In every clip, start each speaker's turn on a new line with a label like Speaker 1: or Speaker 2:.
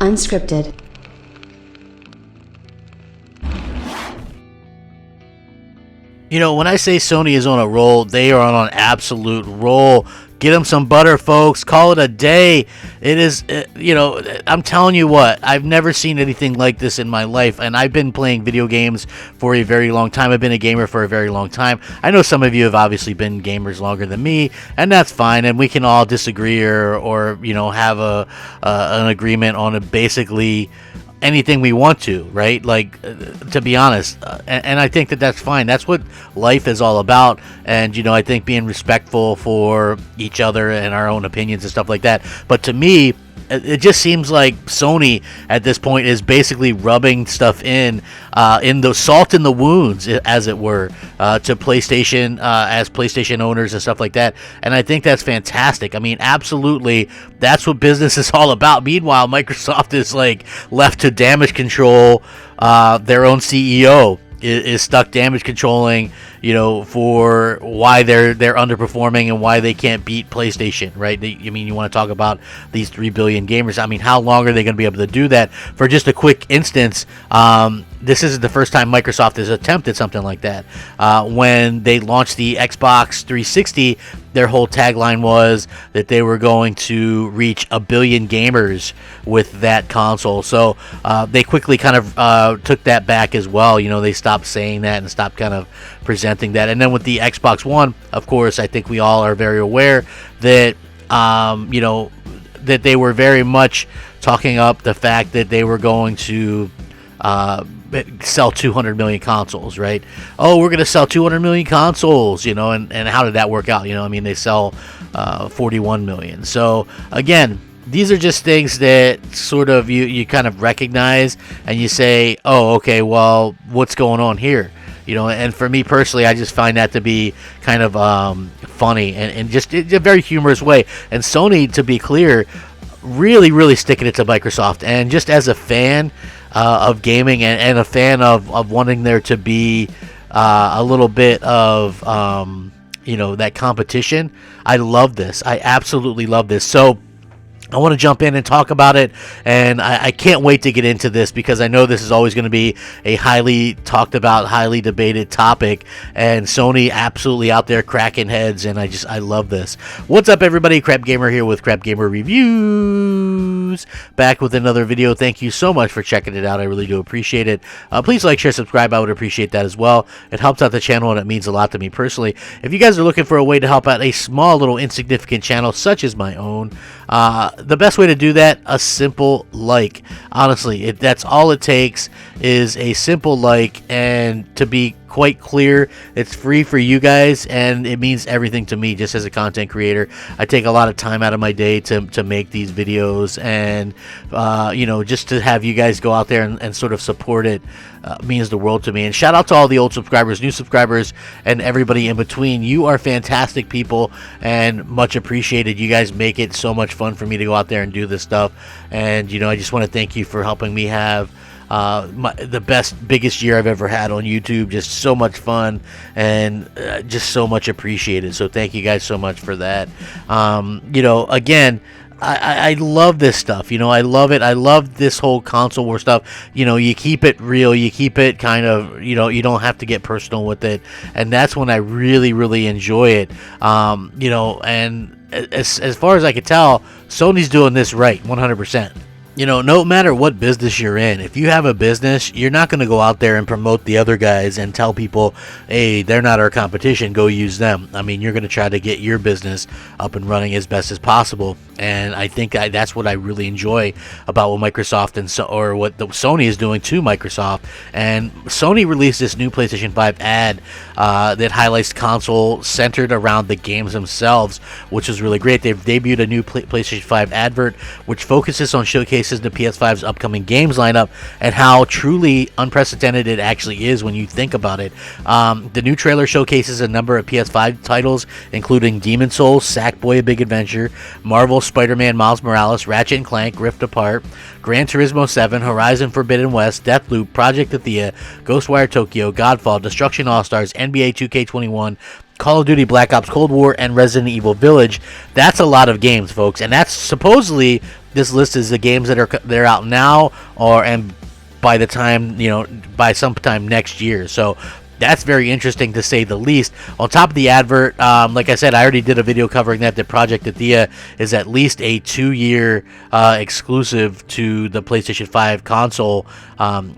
Speaker 1: Unscripted.
Speaker 2: You know, when I say Sony is on a roll, they are on an absolute roll. Get them some butter, folks. Call it a day. It is, you know, I'm telling you what, I've never seen anything like this in my life, and I've been playing video games for a very long time. I've been a gamer for a very long time. I know some of you have obviously been gamers longer than me, and that's fine, and we can all disagree or you know, have an agreement on basically anything we want to, right? Like, to be honest, and I think that that's fine. That's what life is all about. And, you know, I think being respectful for each other and our own opinions and stuff like that. But to me, it just seems like Sony at this point is basically rubbing stuff in the salt in the wounds, as it were, to PlayStation, as PlayStation owners and stuff like that. And I think that's fantastic. I mean, absolutely, that's what business is all about. Meanwhile, Microsoft is like left to damage control. Their own CEO is stuck damage controlling, you know, for why they're underperforming and why they can't beat PlayStation, right? I mean, you want to talk about these 3 billion gamers. I mean, how long are they going to be able to do that? For just a quick instance, this isn't the first time Microsoft has attempted something like that. When they launched the Xbox 360, their whole tagline was that they were going to reach 1 billion gamers with that console. So they quickly kind of took that back as well. You know, they stopped saying that and stopped kind of presenting that. And then with the Xbox One, of course, I think we all are very aware that, you know, that they were very much talking up the fact that they were going to sell 200 million consoles, right? Oh, we're going to sell 200 million consoles, you know, and how did that work out? You know, I mean, they sell 41 million. So, again, these are just things that sort of you kind of recognize and you say, oh, okay, well, what's going on here? You know, and for me personally, I just find that to be kind of funny and just in a very humorous way. And Sony, to be clear, really, really sticking it to Microsoft. And just as a fan of gaming and a fan of wanting there to be a little bit of, you know, that competition, I love this. I absolutely love this. So I want to jump in and talk about it, and I can't wait to get into this because I know this is always going to be a highly talked about, highly debated topic, and Sony absolutely out there cracking heads, and I love this. What's up, everybody? Crapgamer here with Crapgamer Reviews, back with another video. Thank you so much for checking it out. I really do appreciate it. Please like, share, subscribe. I would appreciate that as well. It helps out the channel, and it means a lot to me personally. If you guys are looking for a way to help out a small little insignificant channel such as my own, the best way to do that, a simple like. Honestly, that's all it takes is a simple like, and to be quite clear, it's free for you guys, and it means everything to me just as a content creator. I take a lot of time out of my day to make these videos, and you know, just to have you guys go out there and sort of support it means the world to me. And shout out to all the old subscribers, new subscribers, and everybody in between. You are fantastic people and much appreciated. You guys make it so much fun for me to go out there and do this stuff, and you know, I just want to thank you for helping me have the biggest year I've ever had on YouTube. Just so much fun and just so much appreciated. So thank you guys so much for that. You know, again, I love this stuff. You know, I love it. I love this whole console war stuff. You know, you keep it real. You keep it kind of, you know, you don't have to get personal with it. And that's when I really, really enjoy it. You know, and as far as I can tell, Sony's doing this right, 100%. You know, no matter what business you're in, if you have a business, you're not going to go out there and promote the other guys and tell people, hey, they're not our competition, go use them. I mean, you're going to try to get your business up and running as best as possible. And I think that's what I really enjoy about what Microsoft or what Sony is doing to Microsoft. And Sony released this new PlayStation 5 ad that highlights console centered around the games themselves, which is really great. They've debuted a new PlayStation 5 advert, which focuses on showcasing the PS5's upcoming games lineup and how truly unprecedented it actually is when you think about it. The new trailer showcases a number of PS5 titles, including Demon's Souls, Sackboy: A Big Adventure, Marvel Spider-Man Miles Morales, Ratchet & Clank Rift Apart, Gran Turismo 7, Horizon Forbidden West, Deathloop, Project Athia, Ghostwire Tokyo, Godfall, Destruction All-Stars, NBA 2K21, Call of Duty Black Ops Cold War, and Resident Evil Village. That's a lot of games, folks, and that's supposedly, this list is the games that they're out now, and by the time, by sometime next year. So that's very interesting, to say the least. On top of the advert, like I said, I already did a video covering that. The Project Athia is at least a 2-year exclusive to the PlayStation 5 console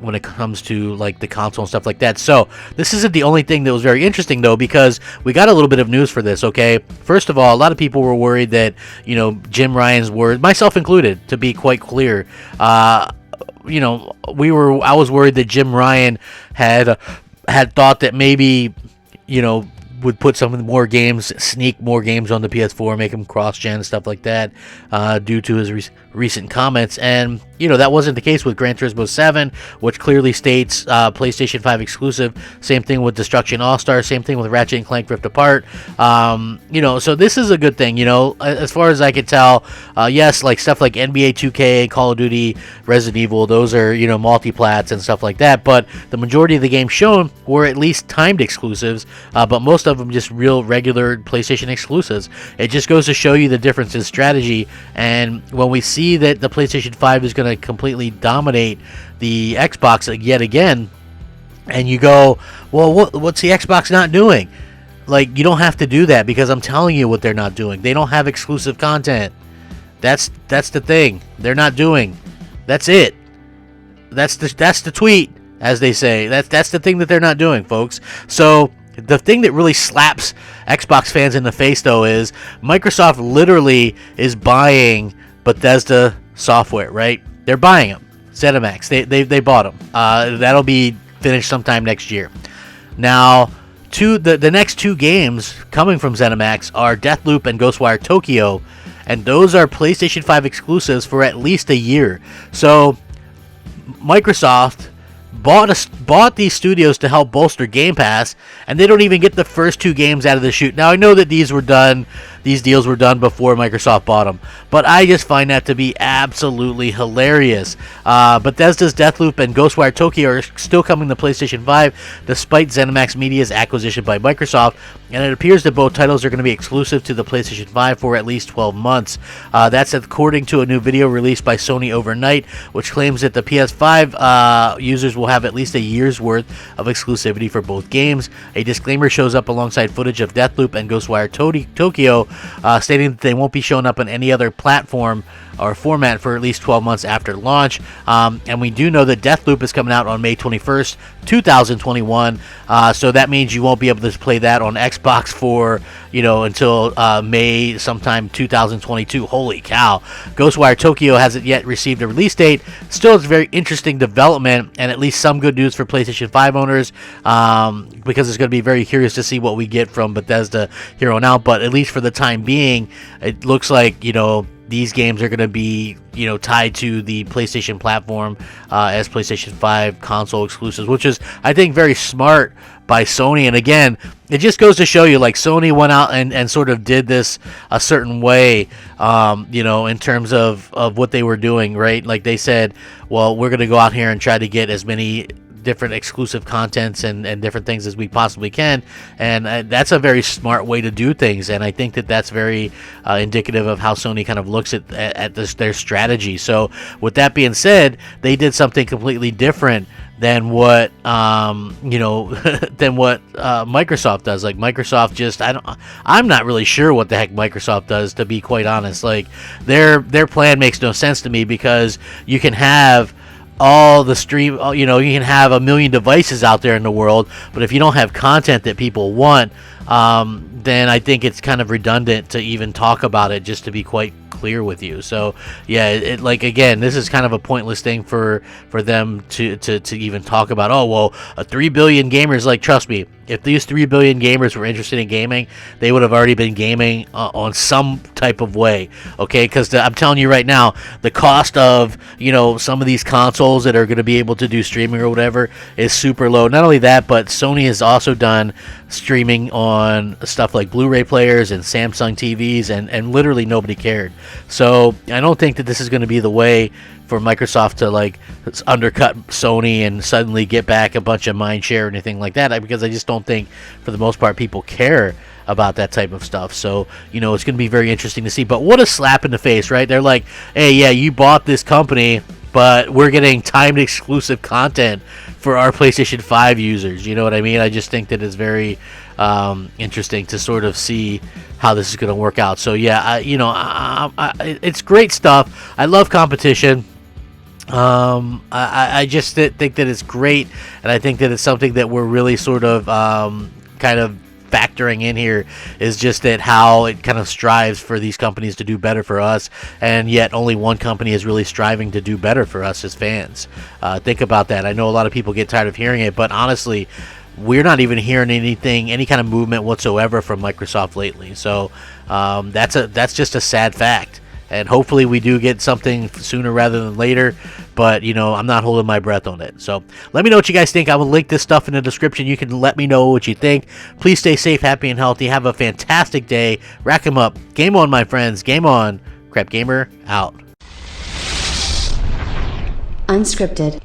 Speaker 2: when it comes to like the console and stuff like that. So this isn't the only thing that was very interesting, though, because we got a little bit of news for this. Okay, first of all, a lot of people were worried that Jim Ryan's words, myself included, to be quite clear, I was worried that Jim Ryan had thought that maybe, would put some more games, sneak more games on the PS4, make them cross-gen, stuff like that, due to his recent comments. And, that wasn't the case with Gran Turismo 7, which clearly states PlayStation 5 exclusive. Same thing with Destruction All-Star. Same thing with Ratchet & Clank Rift Apart. So this is a good thing, as far as I can tell. Yes, like stuff like NBA 2K, Call of Duty, Resident Evil, those are, multi-plats and stuff like that. But the majority of the games shown were at least timed exclusives, but most of them just real regular PlayStation exclusives. It just goes to show you the difference in strategy. And when we see that the PlayStation 5 is going to completely dominate the Xbox yet again, and you go, well, what's the Xbox not doing? Like, you don't have to do that, because I'm telling you what they're not doing. They don't have exclusive content. That's the thing they're not doing. That's it. That's the tweet, as they say. That's the thing that they're not doing, folks. So the thing that really slaps Xbox fans in the face, though, is Microsoft literally is buying Bethesda software, right? They're buying them. ZeniMax, they bought them. That'll be finished sometime next year. Now, the next 2 games coming from ZeniMax are Deathloop and Ghostwire Tokyo, and those are PlayStation 5 exclusives for at least a year. So Microsoft bought these studios to help bolster Game Pass, and they don't even get the first 2 games out of the chute. Now, I know that these deals were done before Microsoft bought them, but I just find that to be absolutely hilarious. Bethesda's Deathloop and Ghostwire Tokyo are still coming to PlayStation 5, despite ZeniMax Media's acquisition by Microsoft, and it appears that both titles are going to be exclusive to the PlayStation 5 for at least 12 months. That's according to a new video released by Sony overnight, which claims that the PS5 users will have at least a year's worth of exclusivity for both games. A disclaimer shows up alongside footage of Deathloop and Ghostwire Tokyo, stating that they won't be showing up on any other platform or format for at least 12 months after launch. And we do know that Deathloop is coming out on May 21st, 2021. So that means you won't be able to play that on Xbox for, until May sometime 2022. Holy cow. Ghostwire Tokyo hasn't yet received a release date. Still, it's a very interesting development, and at least some good news for PlayStation 5 owners, because it's going to be very curious to see what we get from Bethesda here on out. But at least for the time being, it looks like, these games are going to be, tied to the PlayStation platform as PlayStation 5 console exclusives, which is, I think, very smart by Sony. And again, it just goes to show you, like, Sony went out and sort of did this a certain way, in terms of what they were doing, right? Like, they said, well, we're going to go out here and try to get as many different exclusive contents and different things as we possibly can, and that's a very smart way to do things, and I think that that's very indicative of how Sony kind of looks at their strategy. So with that being said, they did something completely different than what Microsoft does. Like, Microsoft just, I'm not really sure what the heck Microsoft does, to be quite honest. Like, their plan makes no sense to me, because you can have all the stream, you can have 1 million devices out there in the world, but if you don't have content that people want, then I think it's kind of redundant to even talk about it, just to be quite clear with you. So yeah, like, again, this is kind of a pointless thing for them to even talk about. Oh, well, 3 billion gamers, like, trust me, if these 3 billion gamers were interested in gaming, they would have already been gaming on some type of way, okay? Because I'm telling you right now, the cost of, some of these consoles that are going to be able to do streaming or whatever is super low. Not only that, but Sony has also done streaming on stuff like Blu-ray players and Samsung TVs, and literally nobody cared. So I don't think that this is going to be the way for Microsoft to like undercut Sony and suddenly get back a bunch of mind share or anything like that, because I just don't think for the most part people care about that type of stuff. So it's going to be very interesting to see. But what a slap in the face, right? They're like, hey, yeah, you bought this company, but we're getting timed exclusive content for our PlayStation 5 users. You know what I mean? I just think that it's very interesting to sort of see how this is going to work out. So yeah, it's great stuff. I love competition. I just think that it's great, and I think that it's something that we're really sort of kind of factoring in here, is just that how it kind of strives for these companies to do better for us, and yet only one company is really striving to do better for us as fans. Think about that. I know a lot of people get tired of hearing it, but honestly, we're not even hearing any kind of movement whatsoever from Microsoft lately. So that's just a sad fact. And hopefully we do get something sooner rather than later. But, I'm not holding my breath on it. So let me know what you guys think. I will link this stuff in the description. You can let me know what you think. Please stay safe, happy, and healthy. Have a fantastic day. Rack 'em up. Game on, my friends. Game on. Crapgamer out.
Speaker 1: Unscripted.